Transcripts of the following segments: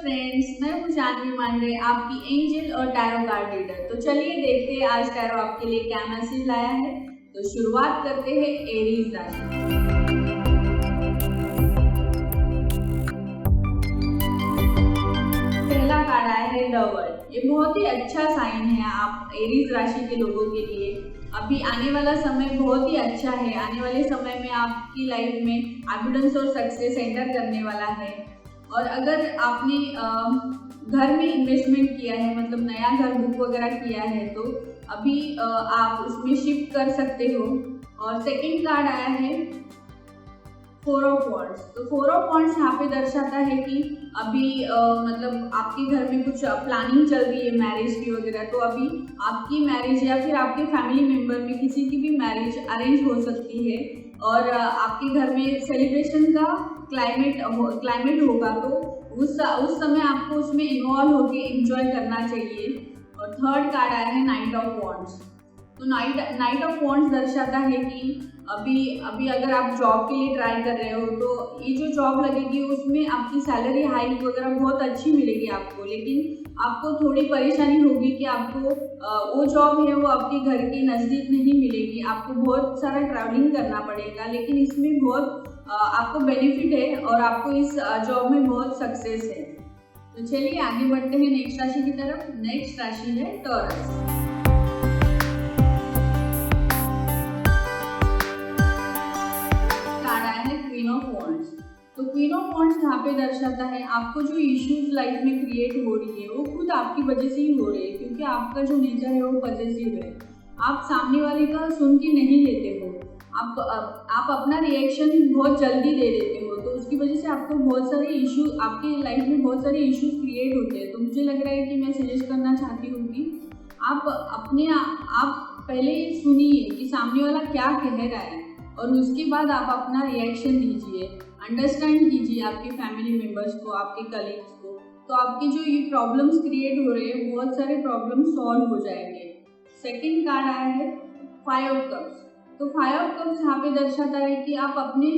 Friends, मैं हूँ जानवी मांडे, आपकी एंजल और टैरो कार्ड रीडर। तो चलिए देखते हैं आज टैरो आपके लिए क्या मैसेज लाया है। तो शुरुआत करते हैं एरीज राशि। पहला कार्ड आया है द वर्ल्ड। ये बहुत ही अच्छा साइन है आप एरीज राशि के लोगों के लिए। अभी आने वाला समय बहुत ही अच्छा है। आने वाले समय में आपकी लाइफ में एविडेंस और सक्सेस एंटर करने वाला है। और अगर आपने घर में इन्वेस्टमेंट किया है, मतलब नया घर बुक वगैरह किया है, तो अभी आप उसमें शिफ्ट कर सकते हो। और सेकंड कार्ड आया है फोर ऑफ वॉन्ड्स। तो फोर ऑफ वॉन्ड्स यहाँ पे दर्शाता है कि अभी मतलब आपके घर में कुछ प्लानिंग चल रही है मैरिज की वगैरह, तो अभी आपकी मैरिज या फिर आपके फैमिली मेम्बर में किसी की भी मैरिज अरेंज हो सकती है। और आपके घर में सेलिब्रेशन का क्लाइमेट होगा, तो उस समय आपको उसमें इन्वॉल्व होकर एंजॉय करना चाहिए। और थर्ड कार्ड आया है नाइट ऑफ वॉन्ड्स। तो नाइट ऑफ वॉन्ड्स दर्शाता है कि अभी अगर आप जॉब के लिए ट्राई कर रहे हो, तो ये जो जॉब लगेगी उसमें आपकी सैलरी हाइक वगैरह बहुत अच्छी मिलेगी आपको, लेकिन आपको थोड़ी परेशानी होगी कि आपको वो जॉब है वो आपके घर के नज़दीक नहीं मिलेगी, आपको बहुत सारा ट्रैवलिंग करना पड़ेगा। लेकिन इसमें बहुत आपको बेनिफिट है और आपको इस जॉब में बहुत सक्सेस है। तो चलिए आगे बढ़ते हैं नेक्स्ट राशि की तरफ। नेक्स्ट राशि है टॉरस। Queen of wands. तो क्वीन ऑफ वॉन्ड्स यहाँ पे दर्शाता है आपको जो इश्यूज लाइफ में क्रिएट हो रही है वो खुद आपकी वजह से ही हो रही है, क्योंकि आपका जो नेचर है वो पॉजिटिव है। आप सामने वाले का सुन के नहीं लेते हो, आप अपना रिएक्शन बहुत जल्दी दे देते हो, तो उसकी वजह से आपको बहुत सारे इशू आपके लाइफ में बहुत सारे इश्यूज क्रिएट होते हैं। तो मुझे लग रहा है कि मैं सजेस्ट करना चाहती हूँ कि आप पहले सुनिए कि सामने वाला क्या कह रहा है, और उसके बाद आप अपना रिएक्शन दीजिए, अंडरस्टैंड कीजिए आपके फैमिली मेम्बर्स को, आपके कलीग्स को। तो आपके जो ये प्रॉब्लम्स क्रिएट हो रहे हैं बहुत सारे प्रॉब्लम सॉल्व हो जाएंगे। सेकंड कार्ड आया है फाइव ऑफ कप्स। तो फाइव ऑफ कप्स यहाँ पे दर्शाता है कि आप अपने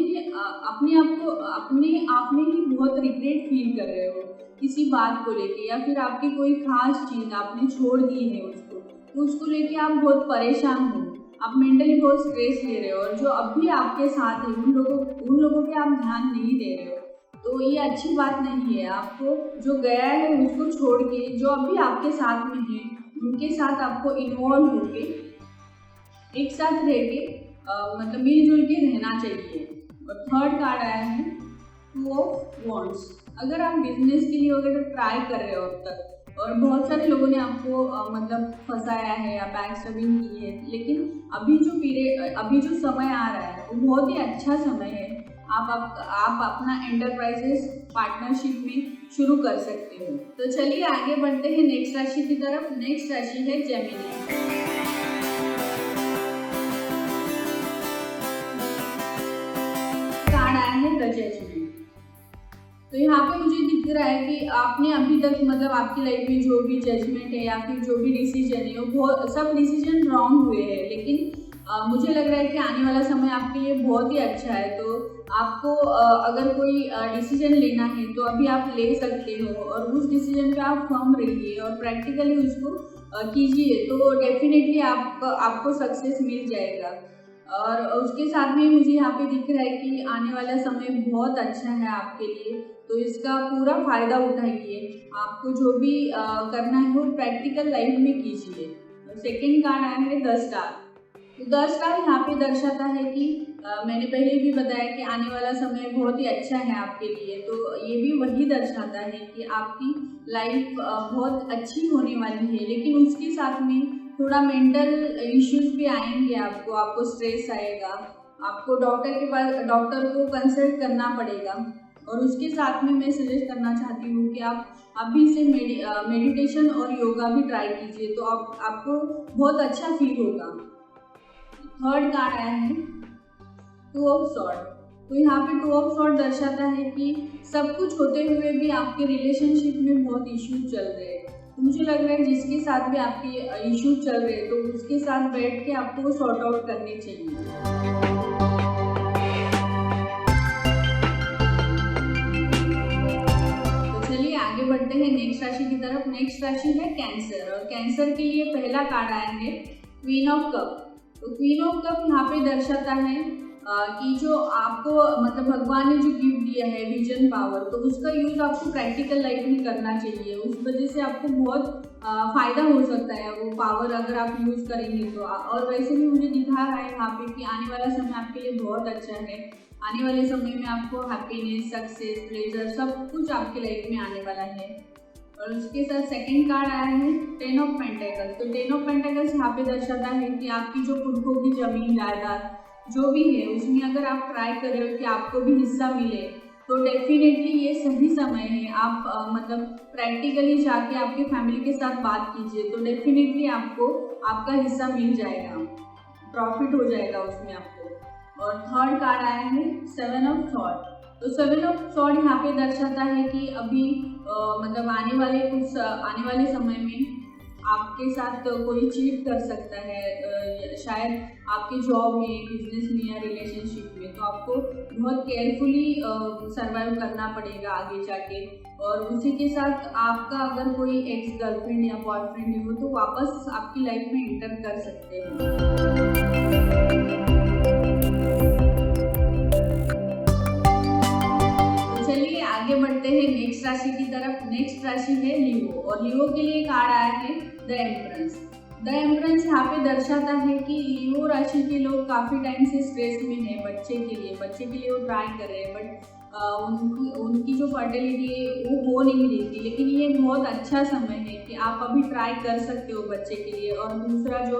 आप में ही बहुत रिग्रेट फील कर रहे हो किसी बात को लेके, या फिर आपकी कोई खास चीज़ आपने छोड़ दी है उसको, तो उसको लेके आप बहुत परेशान हो, आप मेंटली बहुत स्ट्रेस ले रहे हो, और जो अभी आपके साथ है उन लोगों पे आप ध्यान नहीं दे रहे हो। तो ये अच्छी बात नहीं है। आपको जो गया है उसको छोड़ के जो अभी आपके साथ में है उनके साथ आपको इन्वॉल्व होके एक साथ रह के मतलब मिलजुल के रहना चाहिए। और थर्ड कार्ड आया है टू ऑफ वॉन्ड्स। अगर आप बिजनेस के लिए अगर ट्राई कर रहे हो अब तक, और बहुत सारे लोगों ने आपको मतलब फंसाया है या बैक स्टैबिंग की है, लेकिन अभी जो समय आ रहा है वो बहुत ही अच्छा समय है। आप अपना एंटरप्राइजेस पार्टनरशिप में शुरू कर सकते हो। तो चलिए आगे बढ़ते हैं नेक्स्ट राशि की तरफ। नेक्स्ट राशि है जेमिनी। कार्ड आया है द जजमेंट। तो यहाँ पे मुझे दिख रहा है कि आपने अभी तक मतलब आपकी लाइफ में जो भी जजमेंट है या फिर जो भी डिसीजन है वो सब डिसीजन रॉन्ग हुए हैं, लेकिन मुझे लग रहा है कि आने वाला समय आपके लिए बहुत ही अच्छा है। तो आपको अगर कोई डिसीजन लेना है तो अभी आप ले सकते हो, और उस डिसीजन पे आप फर्म रहिए और प्रैक्टिकली उसको कीजिए, तो डेफिनेटली आपको सक्सेस मिल जाएगा। और उसके साथ में मुझे यहाँ पे दिख रहा है कि आने वाला समय बहुत अच्छा है आपके लिए, तो इसका पूरा फ़ायदा उठाइए। आपको जो भी करना है वो प्रैक्टिकल लाइफ में कीजिए। सेकंड कार्ड आया है द स्टार। तो द स्टार यहाँ पे दर्शाता है कि मैंने पहले भी बताया कि आने वाला समय बहुत ही अच्छा है आपके लिए, तो ये भी वही दर्शाता है कि आपकी लाइफ बहुत अच्छी होने वाली है। लेकिन उसके साथ में थोड़ा मेंटल इश्यूज भी आएंगे, आपको स्ट्रेस आएगा, आपको डॉक्टर को कंसल्ट करना पड़ेगा। और उसके साथ में मैं सजेस्ट करना चाहती हूँ कि आप अभी से मेडिटेशन और योगा भी ट्राई कीजिए, तो आपको बहुत अच्छा फील होगा। थर्ड कार्ड आया है टू ऑफ सॉर्ड। तो यहाँ पे टू ऑफ सॉर्ड दर्शाता है कि सब कुछ होते हुए भी आपके रिलेशनशिप में बहुत इश्यूज चल रहे हैं। तो मुझे लग रहा है जिसके साथ भी आपके इश्यूज चल रहे हैं तो उसके साथ बैठ के आपको सॉर्ट आउट करने चाहिए। बढ़ते हैं नेक्स्ट राशि की तरफ। नेक्स्ट राशि है कैंसर, और कैंसर के लिए पहला कार्ड आया है क्वीन ऑफ कप। तो क्वीन ऑफ कप यहाँ पे दर्शाता है कि जो आपको मतलब भगवान ने जो गिफ्ट दिया है विजन पावर, तो उसका यूज आपको प्रैक्टिकल लाइफ में करना चाहिए। उस वजह से आपको बहुत फायदा हो सकता है वो पावर अगर आप यूज करेंगे तो। और वैसे भी मुझे दिखा रहा है यहाँ पे कि आने वाला समय आपके लिए बहुत अच्छा है। आने वाले समय में आपको हैप्पीनेस, सक्सेस, प्लेजर सब कुछ आपके लाइफ में आने वाला है। और उसके साथ सेकंड कार्ड आया है टेन ऑफ पेंटेकल्स। तो टेन ऑफ पेंटेकल्स यहाँ पे दर्शाता है कि आपकी जो खुद की जमीन जायदाद जो भी है उसमें अगर आप ट्राई कर रहे हो कि आपको भी हिस्सा मिले, तो डेफिनेटली ये सही समय है। आप मतलब प्रैक्टिकली जाके आपके फैमिली के साथ बात कीजिए, तो डेफिनेटली आपको आपका हिस्सा मिल जाएगा, प्रॉफिट हो जाएगा उसमें आपको। और थर्ड कार्ड आया है सेवन ऑफ सॉर्ड। तो सेवन ऑफ सॉर्ड यहाँ पे दर्शाता है कि अभी मतलब आने वाले समय में आपके साथ कोई चीट कर सकता है, शायद आपके जॉब में, बिजनेस में या रिलेशनशिप में। तो आपको बहुत केयरफुली सर्वाइव करना पड़ेगा आगे जाके। और उसी के साथ आपका अगर कोई एक्स गर्लफ्रेंड या बॉयफ्रेंड हो तो वापस आपकी लाइफ में एंटर कर सकते हैं। आगे बढ़ते हैं नेक्स्ट राशि की तरफ। नेक्स्ट राशि है लियो, और लियो के लिए कार्ड आया है द एम्परेंस। द एम्परेंस यहाँ पे दर्शाता है कि लियो राशि के लोग काफ़ी टाइम से स्ट्रेस में है बच्चे के लिए वो ट्राई कर रहे हैं, बट उनकी जो फर्टिलिटी है वो हो नहीं रही थी। लेकिन ये बहुत अच्छा समय है कि आप अभी ट्राई कर सकते हो बच्चे के लिए। और दूसरा जो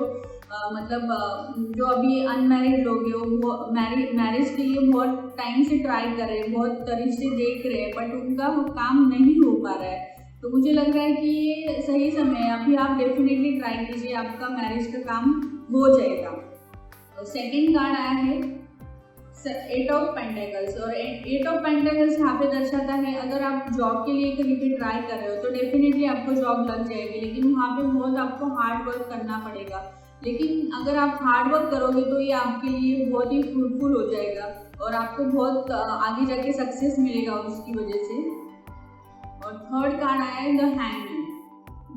जो अभी अनमैरिड लोग हैं वो मैरिज के लिए बहुत टाइम से ट्राई कर रहे हैं, बहुत रिश्ते देख रहे हैं, बट उनका वो काम नहीं हो पा रहा है। तो मुझे लग रहा है कि ये सही समय है, अभी आप डेफिनेटली ट्राई कीजिए, आपका मैरिज का काम हो जाएगा। तो सेकेंड कार्ड आया है एट ऑफ पेंटेकल्स, और एट ऑफ पेंटेकल्स यहाँ पे दर्शाता है अगर आप जॉब के लिए कहीं पे ट्राई कर रहे हो तो डेफिनेटली आपको जॉब लग जाएगी, लेकिन वहाँ पे बहुत आपको हार्ड वर्क करना पड़ेगा। लेकिन अगर आप हार्ड वर्क करोगे तो ये आपके लिए बहुत ही फ्रूटफुल हो जाएगा और आपको बहुत आगे जाके सक्सेस मिलेगा उसकी वजह से। और थर्ड कार्ड आया है द हैंगमैन।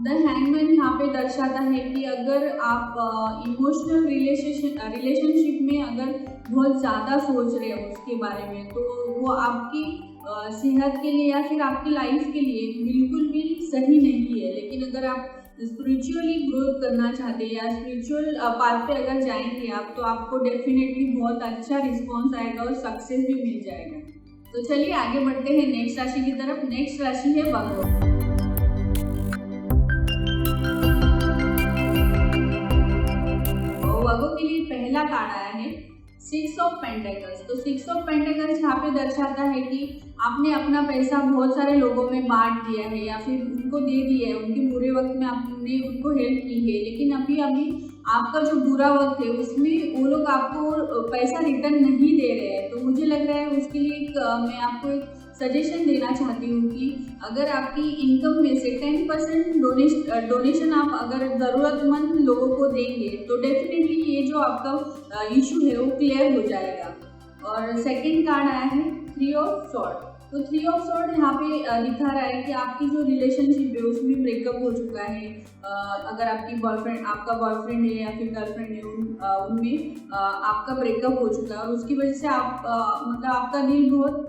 द हैंगमैन यहाँ पे दर्शाता है कि अगर आप इमोशनल रिलेशनशिप में अगर बहुत ज़्यादा सोच रहे हो उसके बारे में, तो वो आपकी सेहत के लिए या फिर आपकी लाइफ के लिए बिल्कुल भी सही नहीं है। लेकिन अगर आप स्पिरिचुअली ग्रोथ करना चाहते हैं या स्पिरिचुअल पाथ पे अगर जाएंगे आप, तो आपको डेफिनेटली बहुत अच्छा रिस्पॉन्स आएगा और सक्सेस भी मिल जाएगा। तो चलिए आगे बढ़ते हैं नेक्स्ट राशि की तरफ। नेक्स्ट राशि है वर्गो। वर्गो के लिए पहला कार्ड आया है सिक्स ऑफ पेंटेकल्स। तो सिक्स ऑफ पेंटेकल्स यहाँ पे दर्शाता है कि आपने अपना पैसा बहुत सारे लोगों में बांट दिया है या फिर उनको दे दिया है, उनके बुरे वक्त में आपने उनको हेल्प की है, लेकिन अभी आपका जो बुरा वक्त है उसमें वो लोग आपको पैसा रिटर्न नहीं दे रहे हैं। तो मुझे लग रहा है उसके लिए मैं आपको एक सजेशन देना चाहती हूँ कि अगर आपकी इनकम में से 10% डोनेशन आप अगर ज़रूरतमंद लोगों को देंगे तो डेफिनेटली ये जो आपका इशू है वो क्लियर हो जाएगा। और सेकंड कार्ड आया है थ्री ऑफ सॉर्ड। तो थ्री ऑफ सॉर्ड यहाँ पे दिखा रहा है कि आपकी जो रिलेशनशिप है उसमें ब्रेकअप हो चुका है। अगर आपका बॉयफ्रेंड है या फिर गर्लफ्रेंड है, उनमें आपका ब्रेकअप हो चुका है और उसकी वजह से आपका दिल बहुत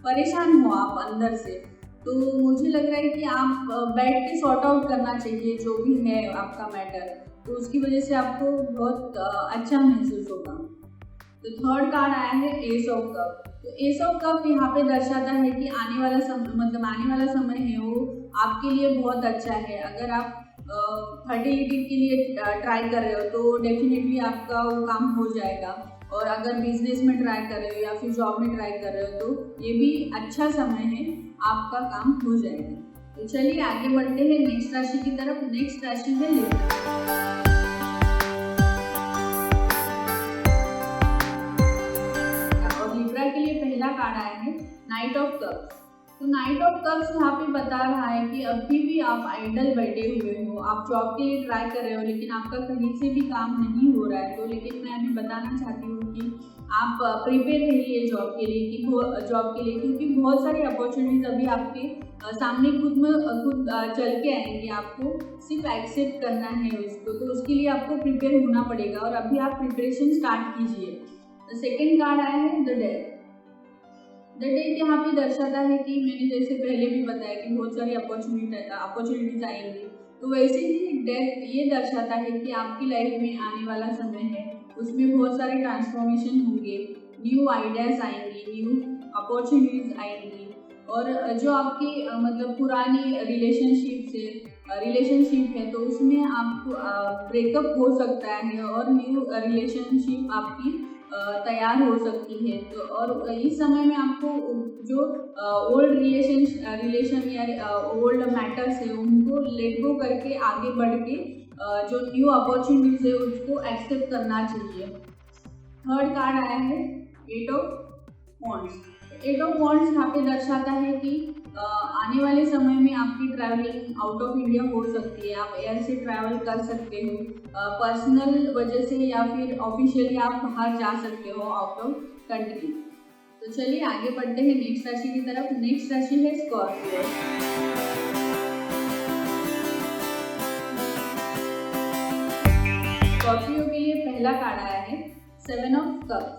परेशान हो आप अंदर से। तो मुझे लग रहा है कि आप बैठ के सॉर्ट आउट करना चाहिए जो भी है आपका मैटर, तो उसकी वजह से आपको बहुत अच्छा महसूस होगा। तो थर्ड कार्ड आया है एस ऑफ कप। तो एस ऑफ कप यहाँ पे दर्शाता है कि आने वाला समय है वो आपके लिए बहुत अच्छा है। अगर आप फर्टिलिटी के लिए ट्राई कर रहे हो तो डेफिनेटली आपका वो काम हो जाएगा। और अगर बिजनेस में ट्राई कर रहे हो या फिर जॉब में ट्राई कर रहे हो तो ये भी अच्छा समय है, आपका काम हो जाएगा। तो चलिए आगे बढ़ते हैं नेक्स्ट राशि की तरफ। नेक्स्ट राशि है लिब्रा। और लिब्रा के लिए पहला कार्ड आया है नाइट ऑफ कप्स। तो नाइट ऑफ कप्स यहाँ पे बता रहा है कि अभी भी आप आइडल बैठे हुए हो, आप जॉब के लिए ट्राई कर रहे हो लेकिन आपका कहीं से भी काम नहीं हो रहा है। तो लेकिन मैं अभी बताना चाहती हूँ कि आप प्रिपेयर रहिए जॉब के लिए क्योंकि बहुत सारी अपॉर्चुनिटीज अभी आपके सामने खुद चल के आएंगे। आपको सिर्फ एक्सेप्ट करना है उसको, तो उसके लिए आपको प्रिपेयर होना पड़ेगा और अभी आप प्रिपरेशन स्टार्ट कीजिए। सेकेंड कार्ड आया है द डेथ। द डेथ यहाँ पे दर्शाता है कि मैंने जैसे पहले भी बताया कि बहुत सारी अपॉर्चुनिटीज आएंगी, तो वैसे ही डेथ ये दर्शाता है कि आपकी लाइफ में आने वाला समय है, उसमें बहुत सारे ट्रांसफॉर्मेशन होंगे, न्यू आइडियाज आएंगी, न्यू अपॉर्चुनिटीज आएंगी। और जो आपकी मतलब पुरानी रिलेशनशिप है तो उसमें आपको ब्रेकअप हो सकता है और न्यू रिलेशनशिप आपकी तैयार हो सकती है। तो और इस समय में आपको जो ओल्ड रिलेशन या ओल्ड मैटर्स है उनको लेट गो करके आगे बढ़ के जो न्यू अपॉर्चुनिटीज है उसको एक्सेप्ट करना चाहिए। थर्ड कार्ड आया है eight of wands. Eight of wands यहाँ पे दर्शाता है कि आने वाले समय में आपकी ट्रैवलिंग आउट ऑफ इंडिया हो सकती है, आप एयर से ट्रैवल कर सकते हो, पर्सनल वजह से या फिर ऑफिशियली आप बाहर जा सकते हो आउट ऑफ कंट्री। तो चलिए आगे बढ़ते हैं नेक्स्ट राशि की तरफ। नेक्स्ट राशि है स्कॉर्पियो। स्कॉर्पियो के लिए पहला कार्ड आया है सेवन ऑफ कप्स।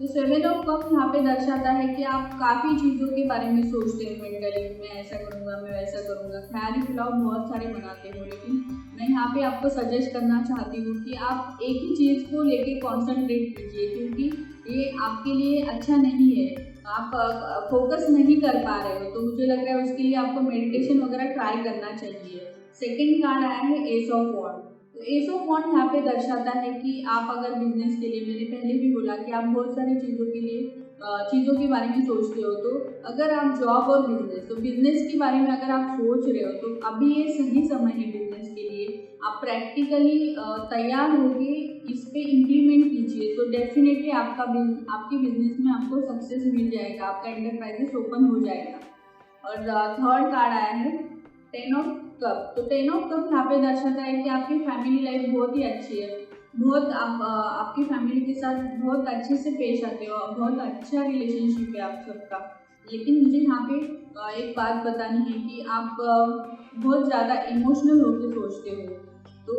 तो सेवन ऑफ कप्स यहाँ पे दर्शाता है कि आप काफ़ी चीज़ों के बारे में सोचते हो मेंटली, मैं ऐसा करूँगा, मैं वैसा करूँगा, ख्याली पुलाव बहुत सारे बनाते हो। लेकिन मैं यहाँ पे आपको सजेस्ट करना चाहती हूँ कि आप एक ही चीज़ को लेके कॉन्सेंट्रेट कीजिए, क्योंकि ये आपके लिए अच्छा नहीं है, आप फोकस नहीं कर पा रहे हो। तो मुझे लग रहा है उसके लिए आपको मेडिटेशन वगैरह ट्राई करना चाहिए। सेकेंड कार्ड आया है एस ऑफ वॉन्ड। तो एस ऑफ वॉन्ड यहाँ पे दर्शाता है कि आप अगर बिजनेस के लिए, मैंने पहले भी बोला कि आप बहुत सारी चीज़ों के बारे में सोचते हो। तो अगर आप जॉब और बिजनेस, तो बिजनेस के बारे में अगर आप सोच रहे हो तो अभी ये सही समय है बिजनेस के लिए। आप प्रैक्टिकली तैयार होके इस पे इम्प्लीमेंट कीजिए, तो डेफिनेटली आपके बिजनेस में आपको सक्सेस मिल जाएगा, आपका एंटरप्राइजेस ओपन हो जाएगा। और थर्ड कार्ड आया है टेन ऑफ कप। तो टेन ऑफ कप यहाँ पे दर्शाता है कि आपकी फैमिली लाइफ बहुत ही अच्छी है, आप आपकी फैमिली के साथ बहुत अच्छे से पेश आते हो, बहुत अच्छा रिलेशनशिप है आप सबका। लेकिन मुझे यहाँ पे एक बात बतानी है कि आप बहुत ज़्यादा इमोशनल होकर सोचते हो। तो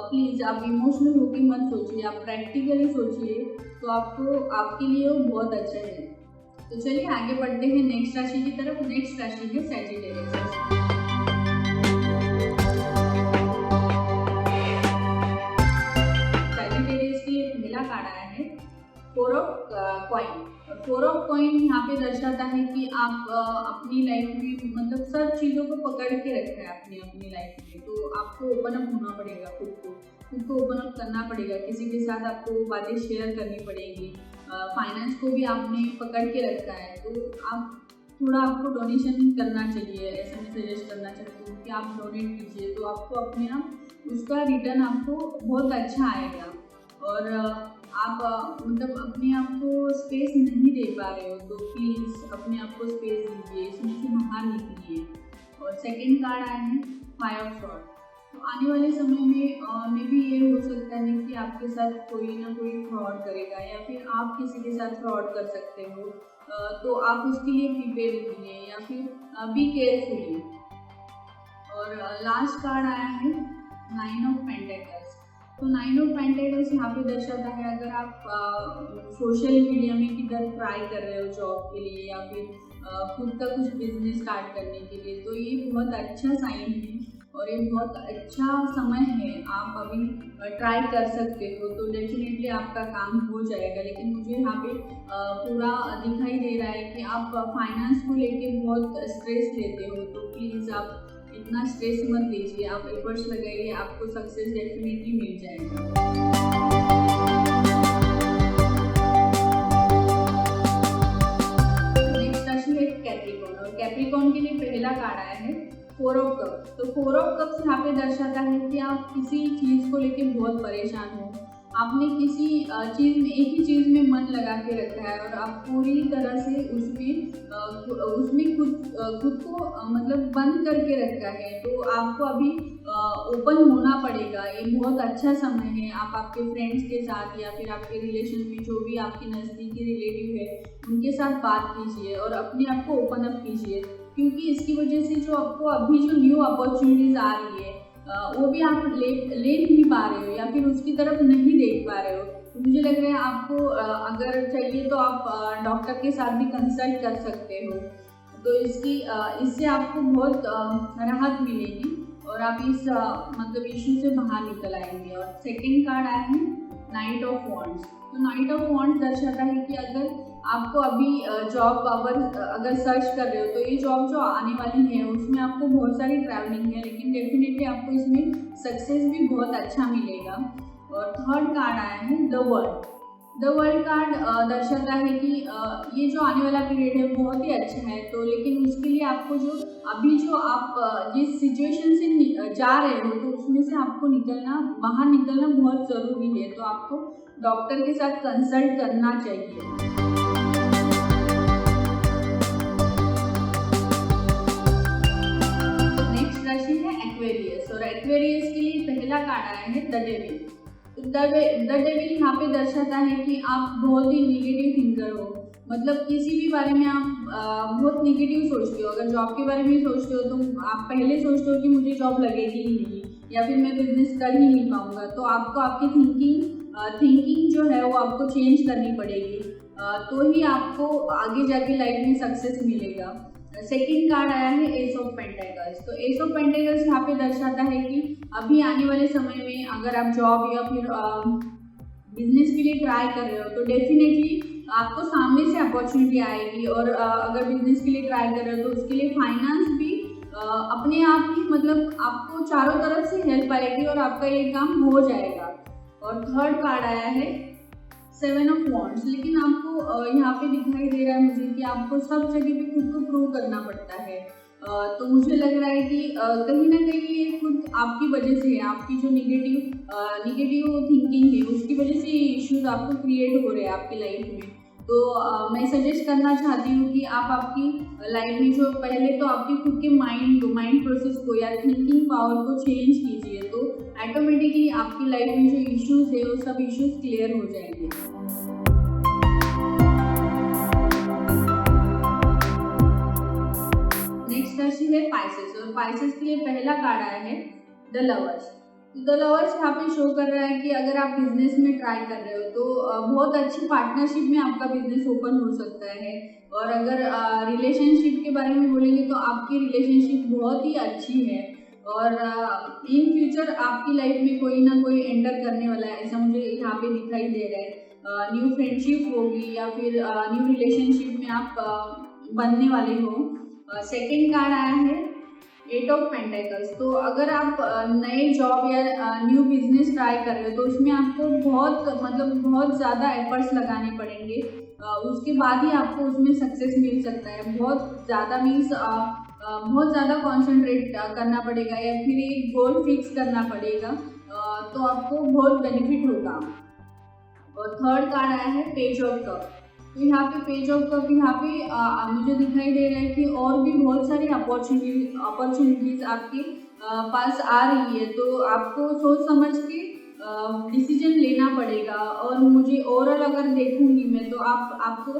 प्लीज़ आप इमोशनल होकर मत सोचिए, आप प्रैक्टिकली सोचिए, तो आपके लिए वो बहुत अच्छा है। तो चलिए आगे बढ़ते हैं नेक्स्ट राशि की तरफ। नेक्स्ट राशि है सैजिटेरियस राशि। कार्ड आया है four of coin. Four of coin यहाँ पे दर्शाता है कि आप अपनी लाइफ में मतलब सब चीज़ों को पकड़ के रखा है अपनी लाइफ में। तो आपको ओपन अप होना पड़ेगा, खुद को ओपन अप करना पड़ेगा, किसी के साथ आपको बातें शेयर करनी पड़ेगी। फाइनेंस को भी आपने पकड़ के रखा है, तो आपको डोनेशन करना चाहिए। ऐसा मैं सजेस्ट करना चाहती हूँ कि आप डोनेट कीजिए, तो आपको अपने आप उसका रिटर्न आपको बहुत अच्छा आएगा। और आप मतलब अपने आप को स्पेस नहीं दे पा रहे हो तो प्लीज़ अपने आप को स्पेस दीजिए, इसमें से बाहर निकलिए। और सेकंड कार्ड आया है फाइव ऑफ सॉर्ड। तो आने वाले समय में भी ये हो सकता है कि आपके साथ कोई ना कोई फ्रॉड करेगा या फिर आप किसी के साथ फ्रॉड कर सकते हो, तो आप उसके लिए प्रिपेयर रहिए या फिर बी केयरफुली। और लास्ट कार्ड आया है नाइन ऑफ पेंटेकल्स। तो नाइन ऑफ पेंटेकल्स यहाँ पे दर्शाता है अगर आप सोशल मीडिया में किधर ट्राई कर रहे हो जॉब के लिए या फिर खुद का कुछ बिजनेस स्टार्ट करने के लिए, तो ये बहुत अच्छा साइन है और ये बहुत अच्छा समय है। आप अभी ट्राई कर सकते हो, तो डेफिनेटली आपका काम हो जाएगा। लेकिन मुझे यहाँ पे पूरा दिखाई दे रहा है कि आप फाइनेंस को लेके बहुत स्ट्रेस लेते हो, तो प्लीज़ आप इतना स्ट्रेस मत लीजिए, आप एफर्ट्स लगाइए, आपको सक्सेस डेफिनेटली मिल जाएगा। नेक्स्ट राशि है कैप्रिकॉर्न। और कैप्रिकॉर्न के लिए पहला कार्ड आया है फोर ऑफ कप्स। तो फोर ऑफ कप्स यहाँ पे दर्शाता है कि आप किसी चीज़ को लेके बहुत परेशान हो, आपने किसी चीज़ में, एक ही चीज़ में मन लगा के रखा है और आप पूरी तरह से उसमें खुद को मतलब बंद करके रखा है, तो आपको अभी ओपन होना पड़ेगा। ये बहुत अच्छा समय है। आप आपके फ्रेंड्स के साथ या फिर आपके रिलेशन में जो भी आपके नज़दीकी रिलेटिव है, उनके साथ बात कीजिए और अपने आप को ओपन अप कीजिए, क्योंकि इसकी वजह से जो आपको अभी जो न्यू अपॉर्चुनिटीज़ आ रही है, वो भी आप ले नहीं पा रहे हो या फिर उसकी तरफ नहीं देख पा रहे हो। तो मुझे लग रहा है आपको अगर चाहिए तो आप डॉक्टर के साथ भी कंसल्ट कर सकते हो। तो इससे आपको बहुत राहत मिलेगी और आप इस मतलब इश्यू से बाहर निकल आएंगे। और सेकंड कार्ड आया है नाइट ऑफ वॉन्ड्स। तो नाइट ऑफ वॉन्ड्स दर्शाता है कि अगर आपको अभी जॉब अगर सर्च कर रहे हो, तो ये जॉब जो आने वाली है उसमें आपको बहुत सारी ट्रैवलिंग है, लेकिन डेफिनेटली आपको इसमें सक्सेस भी बहुत अच्छा मिलेगा। और थर्ड कार्ड आया है the world. The world card दर्शाता है कि ये जो आने वाला पीरियड है बहुत ही अच्छा है, तो लेकिन उसके लिए आपको जो आप जिस सिचुएशन से जा रहे हो, तो उसमें से आपको बाहर निकलना बहुत ज़रूरी है। तो आपको डॉक्टर के साथ कंसल्ट करना चाहिए। एक्वेरियस, और एक्वेरियस के लिए पहला कार्ड आया है द डेविल। तो द डेविल यहाँ पे दर्शाता है कि आप बहुत ही निगेटिव थिंकर हो। मतलब किसी भी बारे में आप बहुत निगेटिव सोचते हो। अगर जॉब के बारे में सोचते हो तो आप पहले सोचते हो कि मुझे जॉब लगेगी ही नहीं या फिर मैं बिजनेस कर ही नहीं पाऊंगा। तो आपको आपकी थिंकिंग जो है वो आपको चेंज करनी पड़ेगी, तो ही आपको आगे जाके लाइफ में सक्सेस मिलेगा। सेकेंड कार्ड आया है एस ऑफ पेंटेकल्स। तो एस ऑफ पेंटेकल्स यहाँ पे दर्शाता है कि अभी आने वाले समय में अगर आप जॉब या फिर बिजनेस के लिए ट्राई कर रहे हो, तो डेफिनेटली आपको सामने से अपॉर्चुनिटी आएगी। और अगर बिजनेस के लिए ट्राई कर रहे हो तो उसके लिए फाइनेंस भी अपने आप ही, मतलब आपको चारों तरफ से हेल्प आएगी और आपका ये काम हो जाएगा। और थर्ड कार्ड आया है सेवन ऑफ वॉन्ड्स। लेकिन आपको यहाँ पे दिखाई दे रहा है मुझे कि आपको सब जगह पे खुद को प्रूव करना पड़ता है। तो मुझे लग रहा है कि कहीं ना कहीं ये खुद आपकी वजह से है। आपकी जो निगेटिव थिंकिंग है उसकी वजह से ये इश्यूज आपको क्रिएट हो रहे हैं आपकी लाइफ में। तो मैं सजेस्ट करना चाहती हूँ कि आप आपकी लाइफ में जो पहले तो आपके खुद के माइंड प्रोसेस को या थिंकिंग पावर को चेंज कीजिए, तो ऑटोमेटिकली आपकी लाइफ में जो इश्यूज है वो सब इश्यूज क्लियर हो जाएंगे। नेक्स्ट राशि है पाइसेस, और पाइसेस के लिए पहला कार्ड आया है द लवर्स। द लवर्स यहाँ पे शो कर रहा है कि अगर आप बिजनेस में ट्राई कर रहे हो तो बहुत अच्छी पार्टनरशिप में आपका बिजनेस ओपन हो सकता है। और अगर रिलेशनशिप के बारे में बोलेंगे तो आपकी रिलेशनशिप बहुत ही अच्छी है और इन फ्यूचर आपकी लाइफ में कोई ना कोई एंटर करने वाला है, ऐसा मुझे यहाँ पे दिखाई दे रहा है। न्यू फ्रेंडशिप होगी या फिर न्यू रिलेशनशिप में आप बनने वाले हो। सेकेंड कार्ड आया है एट ऑफ पेंटेकल्स। तो अगर आप नए जॉब या न्यू बिजनेस ट्राई कर रहे हो तो उसमें आपको बहुत ज़्यादा एफर्ट्स लगाने पड़ेंगे, उसके बाद ही आपको उसमें सक्सेस मिल सकता है। बहुत ज़्यादा कॉन्सेंट्रेट करना पड़ेगा या फिर एक गोल फिक्स करना पड़ेगा, तो आपको बहुत बेनिफिट होगा। और थर्ड कार्ड आया है पेज ऑफ कप। तो यहाँ पे पेज ऑफ कप यहाँ पे मुझे दिखाई दे रहा है कि और भी बहुत सारी अपॉर्चुनिटीज आपके पास आ रही है, तो आपको सोच समझ के डिसीजन लेना पड़ेगा। और मुझे ओवरऑल अगर देखूंगी मैं तो आपको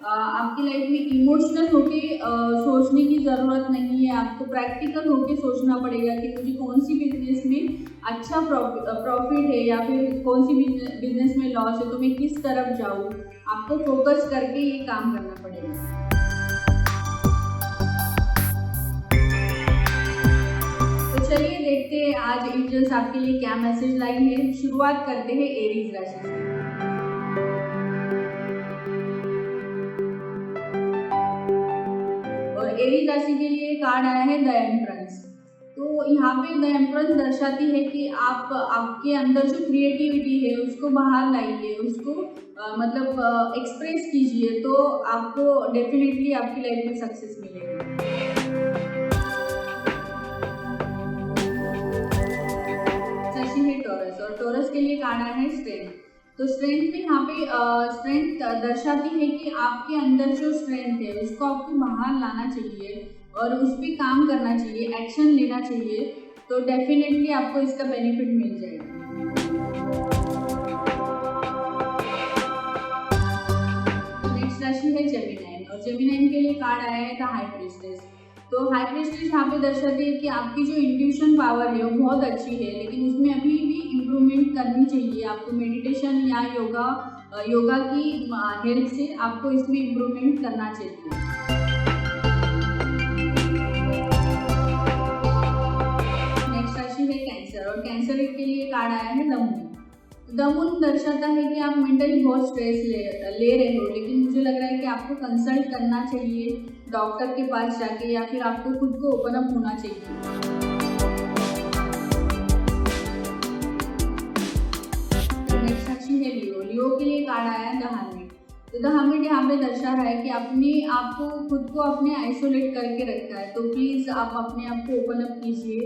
आपकी लाइफ में इमोशनल होके सोचने की ज़रूरत नहीं है। आपको प्रैक्टिकल होके सोचना पड़ेगा कि मुझे कौन सी बिजनेस में अच्छा प्रॉफिट है या फिर कौन सी बिजनेस में लॉस है, तो मैं किस तरफ जाऊँ। आपको फोकस करके ये काम करना पड़ेगा। तो चलिए देखते हैं आज एंजल्स आपके लिए क्या मैसेज लाई है। शुरुआत करते हैं एरीज राशि से। और एरीज राशि के लिए कार्ड आया है द एम्प्रेस। तो यहाँ पे द एम्प्रेस दर्शाती है कि आप आपके अंदर जो क्रिएटिविटी है उसको बाहर लाइए, उसको एक्सप्रेस कीजिए, तो आपको डेफिनेटली आपकी लाइफ में सक्सेस मिलेगा। राशि है टॉरस, और टॉरस के लिए कार्ड आया है स्ट्रेंथ। तो स्ट्रेंथ में यहाँ पे स्ट्रेंथ दर्शाती है कि आपके अंदर जो स्ट्रेंथ है उसको आपको बाहर लाना चाहिए और उस पर काम करना चाहिए, एक्शन लेना चाहिए, तो डेफिनेटली आपको इसका बेनिफिट मिल जाएगा। नेक्स्ट राशि है जेमिनाइन, और जेमिनाइन के लिए कार्ड आया है द हाई प्रीस्टेस। तो हाई प्रीस्टेस यहाँ पे दर्शाती है कि आपकी जो इंट्यूशन पावर है वो बहुत अच्छी है, लेकिन उसमें अभी भी इम्प्रूवमेंट करनी चाहिए। आपको मेडिटेशन या योगा की हेल्प से आपको इसमें इम्प्रूवमेंट करना चाहिए। नेक्स्ट राशि है कैंसर, और कैंसर के लिए कार्ड आया है द मून। द मून दर्शाता है कि आप मेंटली बहुत स्ट्रेस ले रहे हो, लेकिन मुझे लग रहा है कि आपको कंसल्ट करना चाहिए डॉक्टर के पास जाके, या फिर आपको खुद को ओपन अप होना चाहिए। नेक्स्ट राशि है लियो। लियो के लिए कार्ड आया है द हर्मिट। तो द हर्मिट यहाँ पे दर्शा रहा है कि अपने आप को खुद को अपने आइसोलेट करके रखा है, तो प्लीज़ आप अपने आप को ओपन अप कीजिए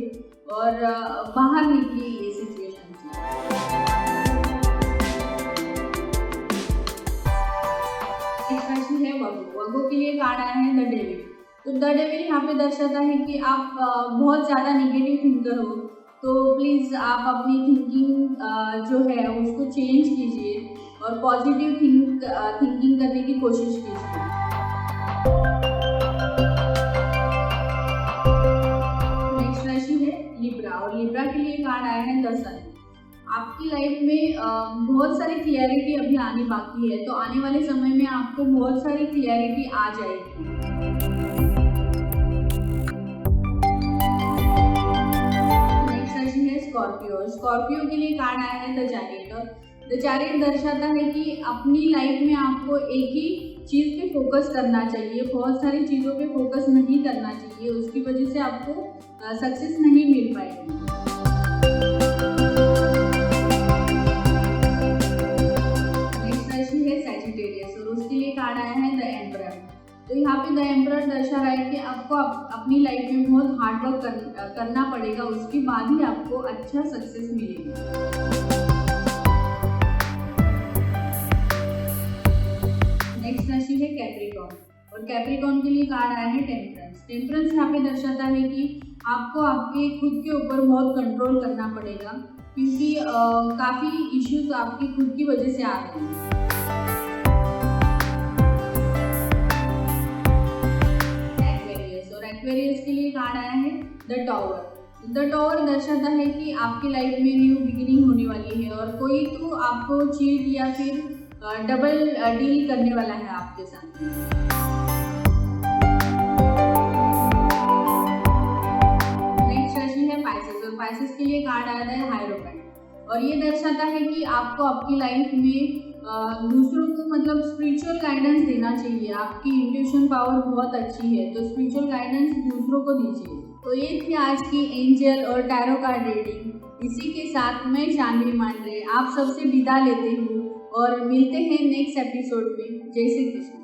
और बाहर निकलिए ये सिचुएशन से। राशि है वगो। वगो के लिए कार्ड आया है द डेविल। तो द डेविल यहाँ पे दर्शाता है कि आप बहुत ज़्यादा नेगेटिव थिंकर हो, तो प्लीज़ आप अपनी थिंकिंग जो है उसको चेंज कीजिए और पॉजिटिव थिंकिंग करने की कोशिश कीजिए। नेक्स्ट राशि है लिब्रा, और लिब्रा के लिए कार्ड आया है द सन। आपकी लाइफ में बहुत सारी क्लियरिटी अभी आनी बाकी है, तो आने वाले समय में आपको बहुत सारी क्लियरिटी आ जाएगी। नेक्स्ट राशि है स्कॉर्पियो। स्कॉर्पियो के लिए कार्ड आया है द चैरियट। द चैरियट दर्शाता है कि अपनी लाइफ में आपको एक ही चीज़ पे फोकस करना चाहिए, बहुत सारी चीज़ों पे फोकस नहीं करना चाहिए, उसकी वजह से आपको सक्सेस नहीं मिल पाएगी। कार्ड आया है द एम्परर। तो यहाँ पे द एम्परर दर्शा रहा है कि आपको अपनी लाइफ में बहुत हार्ड वर्क करना पड़ेगा, उसके बाद ही आपको अच्छा सक्सेस मिलेगा। नेक्स्ट राशि है कैप्रिकॉर्न, और कैप्रिकॉर्न के लिए कार्ड आया है टेम्परेंस। टेम्परेंस यहाँ पे दर्शाता है कि आपको आपके खुद के ऊपर बहुत कंट्रोल करना पड़ेगा, क्योंकि काफ़ी इश्यूज आपकी खुद की वजह से आ रहे हैं। एक्वेरियस के लिए कार्ड आया है द टॉवर। द टॉवर दर्शाता है कि आपकी लाइफ में न्यू बिगिनिंग होने वाली है, और कोई तो आपको चीट या फिर डबल डील करने वाला है आपके साथ। नेक्स्ट राशि है पाइसेस, और पाइसेस के लिए कार्ड आया है हायरोफेंट, और ये दर्शाता है कि आपको आपकी लाइफ में दूसरों को मतलब स्पिरिचुअल गाइडेंस देना चाहिए। आपकी इंट्यूशन पावर बहुत अच्छी है, तो स्पिरिचुअल गाइडेंस दूसरों को दीजिए। तो ये थी आज की एंजल और टैरो कार्ड रीडिंग। इसी के साथ मैं जानवी मांडरे आप सबसे विदा लेती हूँ और मिलते हैं नेक्स्ट एपिसोड में। जय श्री कृष्ण।